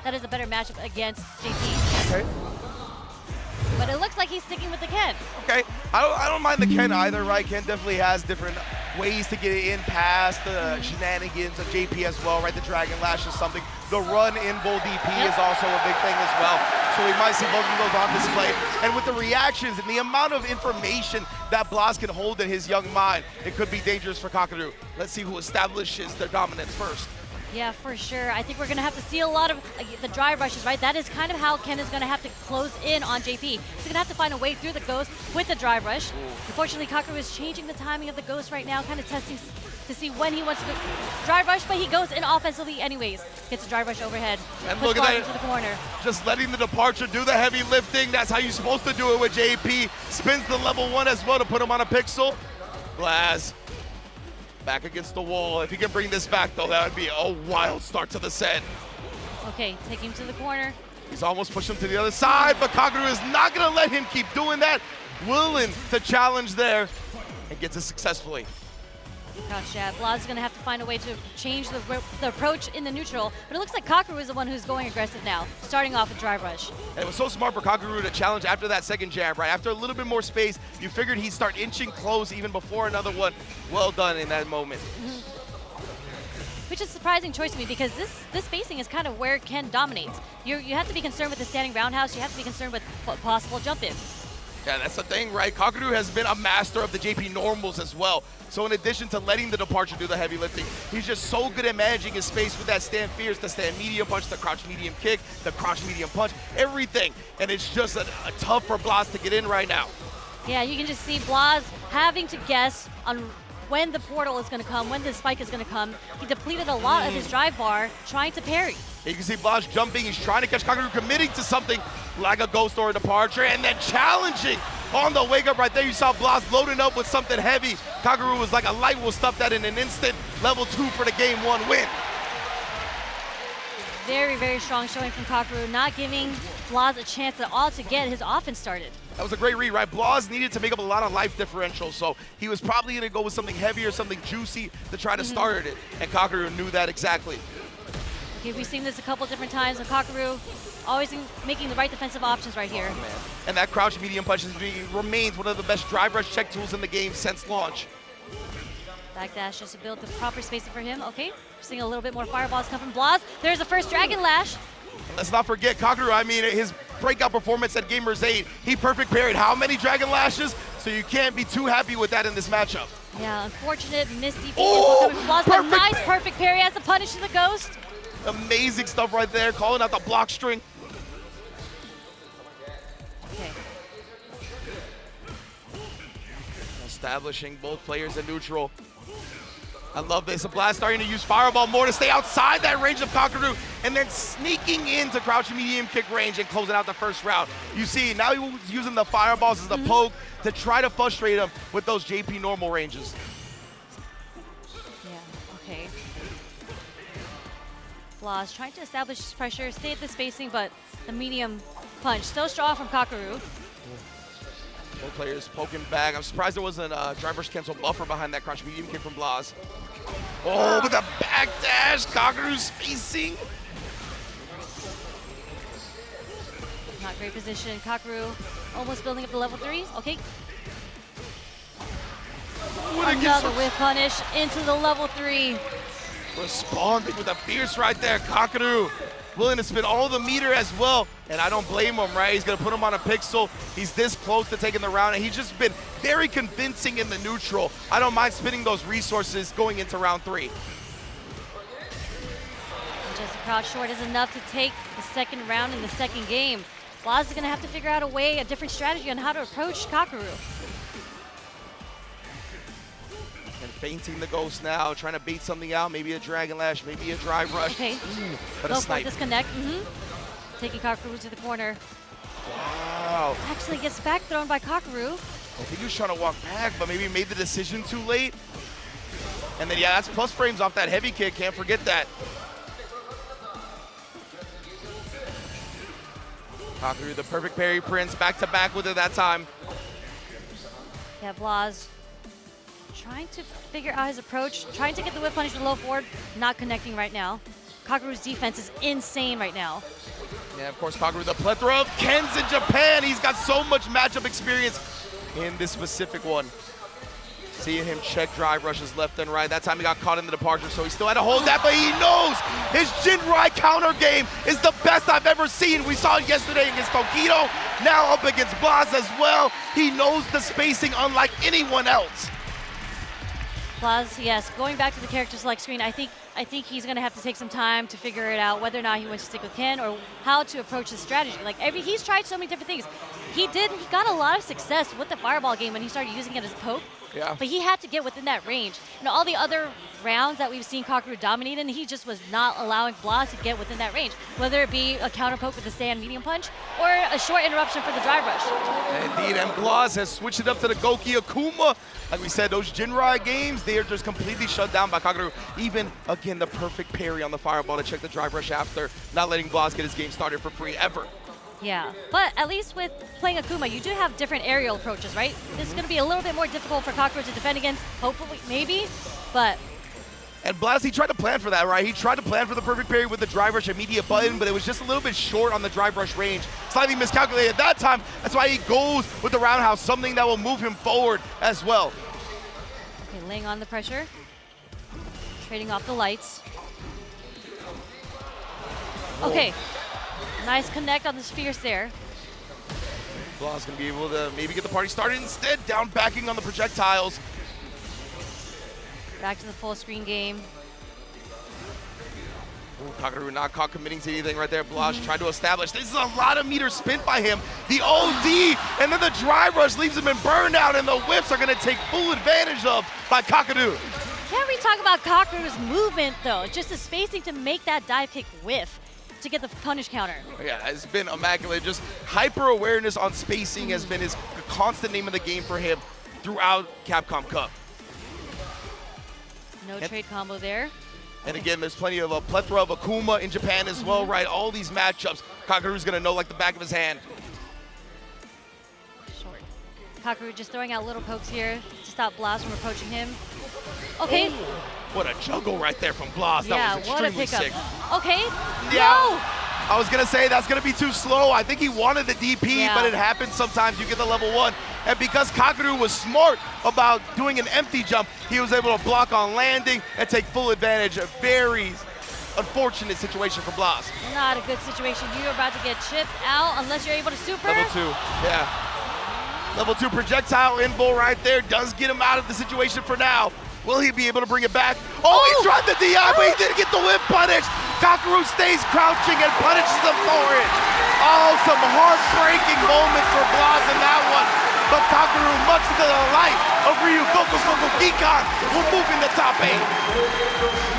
that is a better matchup against JP. Okay. But it looks like he's sticking with the Ken. Okay, I don't mind the Ken either, right? Ken definitely has different ways to get it in past the shenanigans of JP as well, right? The Dragon Lash is something. The run in bull DP is also a big thing as well. So we might see both of those on display. And with the reactions and the amount of information that Blaz can hold in his young mind, it could be dangerous for Kakeru. Let's see who establishes their dominance first. Yeah, for sure. I think we're going to have to see a lot of the drive rushes, right? That is kind of how Ken is going to have to close in on JP. He's going to have to find a way through the Ghost with the drive rush. Unfortunately, Kakeru is changing the timing of the Ghost right now, kind of testing to see when he wants to drive rush, but he goes in offensively anyways. Gets a drive rush overhead. And look at that, into the corner. Just letting the departure do the heavy lifting. That's how you're supposed to do it with JP. Spins the level 1 as well to put him on a pixel. Blaz back against the wall. If he can bring this back, though, that would be a wild start to the set. Okay, take him to the corner. He's almost pushed him to the other side, but Kakeru is not going to let him keep doing that. Willing to challenge there and gets it successfully. Gosh, yeah, Blaz is going to have to find a way to change the approach in the neutral, but it looks like Kakeru is the one who's going aggressive now, starting off with drive rush. And it was so smart for Kakeru to challenge after that second jab, right? After a little bit more space, you figured he'd start inching close even before another one. Well done in that moment. Which is a surprising choice to me because this spacing is kind of where Ken dominates. You have to be concerned with the standing roundhouse, you have to be concerned with possible jump-ins. Yeah, that's the thing, right? Kakeru has been a master of the JP normals as well. So in addition to letting the departure do the heavy lifting, he's just so good at managing his space with that stand fierce, the stand medium punch, the crouch medium kick, the crouch medium punch, everything. And it's just a tough for Blaz to get in right now. Yeah, you can just see Blaz having to guess on when the portal is going to come, when the spike is going to come. He depleted a lot of his drive bar trying to parry. You can see Blaz jumping, he's trying to catch Kakeru, committing to something like a ghost or a departure, and then challenging on the wake up right there. You saw Blaz loading up with something heavy. Kakeru was like a light, will stuff that in an instant. Level 2 for the game 1 win. Very, very strong showing from Kakeru, not giving Blaz a chance at all to get his offense started. That was a great read, right? Blaz needed to make up a lot of life differential, so he was probably going to go with something heavier, something juicy to try to start it, and Kakeru knew that exactly. Okay, we've seen this a couple different times, and Kakeru always making the right defensive options right here. Oh, man. And that crouch medium punch remains one of the best drive rush check tools in the game since launch. Backdash just to build the proper spacing for him. Okay, seeing a little bit more fireballs come from Blaz. There's the first Dragon Lash. Let's not forget Kakeru, I mean, his breakout performance at Gamers 8, he perfect parried how many Dragon Lashes? So you can't be too happy with that in this matchup. Yeah, unfortunate missed DP coming from Blaz, but nice perfect parry as the punish to the Ghost. Amazing stuff right there, calling out the block string. Okay. Establishing both players in neutral. I love this. Blaz starting to use Fireball more to stay outside that range of Kakeru, and then sneaking into crouch medium kick range and closing out the first round. You see, now he was using the Fireballs as the poke to try to frustrate him with those JP normal ranges. Yeah, okay. Blaz trying to establish his pressure, stay at the spacing, but the medium punch still strong from Kakeru. Both players poking back. I'm surprised there wasn't a driver's cancel buffer behind that crouch medium kick from Blaz. Oh, with a backdash, Kakeru spacing. Not great position. Kakeru almost building up the level 3s. Okay. Another whip punish into the level 3. Responding with a fierce right there, Kakeru. Willing to spin all the meter as well, and I don't blame him, right? He's gonna put him on a pixel. He's this close to taking the round, and he's just been very convincing in the neutral. I don't mind spinning those resources going into round 3. Just a crouch short is enough to take the second round in the second game. Blaz is gonna have to figure out a different strategy on how to approach Kakeru. And feinting the Ghost now, trying to bait something out, maybe a Dragon Lash, maybe a Drive Rush. Okay, but go a for snipe. disconnect. Taking Kakeru to the corner. Wow. Actually gets back thrown by Kakeru. I think he was trying to walk back, but maybe made the decision too late. And then, yeah, that's plus frames off that heavy kick. Can't forget that. Kakeru, the perfect parry prince, back to back with it that time. Yeah, Blaz trying to figure out his approach, trying to get the whip punish with low forward, not connecting right now. Kakeru's defense is insane right now. Yeah, of course, Kakeru, the plethora of Kens in Japan. He's got so much matchup experience in this specific one. Seeing him check drive rushes left and right. That time he got caught in the departure, so he still had to hold that, but he knows his Jinrai counter game is the best I've ever seen. We saw it yesterday against Tokido, now up against Blaz as well. He knows the spacing unlike anyone else. Blaz, yes, going back to the character select screen, I think he's going to have to take some time to figure it out whether or not he wants to stick with Ken or how to approach his strategy. Like he's tried so many different things. He got a lot of success with the fireball game when he started using it as a poke. Yeah. But he had to get within that range. You know, all the other rounds that we've seen Kakeru dominate in, he just was not allowing Blaz to get within that range, whether it be a counter poke with a stand medium punch or a short interruption for the drive rush. Indeed, and Blaz has switched it up to the Goki Akuma. Like we said, those Jinrai games, they are just completely shut down by Kakeru. Even, again, the perfect parry on the fireball to check the drive rush after, not letting Blaz get his game started for free ever. Yeah, but at least with playing Akuma, you do have different aerial approaches, right? This is going to be a little bit more difficult for Kakeru to defend against, hopefully, maybe, but... And Blaz, he tried to plan for that, right? He tried to plan for the perfect parry with the drive rush immediate button, but it was just a little bit short on the drive rush range. Slightly miscalculated that time. That's why he goes with the roundhouse, something that will move him forward as well. Okay, laying on the pressure. Trading off the lights. Okay. Nice connect on the spheres there. Blaz gonna be able to maybe get the party started instead. Down backing on the projectiles. Back to the full screen game. Ooh, Kakeru not caught committing to anything right there. Blaz tried to establish. This is a lot of meters spent by him. The OD and then the drive rush leaves him in burnout, and the whips are gonna take full advantage of by Kakeru. Can't we talk about Kakeru's movement though? Just the spacing to make that dive kick whiff to get the punish counter. Yeah, it's been immaculate. Just hyper awareness on spacing has been his constant name of the game for him throughout Capcom Cup. No trade combo there. And again, there's plenty of a plethora of Akuma in Japan as well, right? All these matchups, Kakeru's gonna know like the back of his hand. Short. Kakeru just throwing out little pokes here to stop Blaz from approaching him. Okay. Ooh, what a juggle right there from Blaz. That was extremely sick. Okay. Yeah. No. I was gonna say that's gonna be too slow. I think he wanted the DP, but it happens sometimes. You get the level 1. And because Kakeru was smart about doing an empty jump, he was able to block on landing and take full advantage. A very unfortunate situation for Blaz. Not a good situation. You're about to get chipped out unless you're able to super. Level 2, yeah. Level 2 projectile invo right there does get him out of the situation for now. Will he be able to bring it back? Oh, he tried the DI, but he didn't get the whip punish. Kakeru stays crouching and punishes him for it. Oh, some heartbreaking moments for Blaz in that one. But Kakeru, much to the delight of Ryu Goku Gikan, will move in the top 8.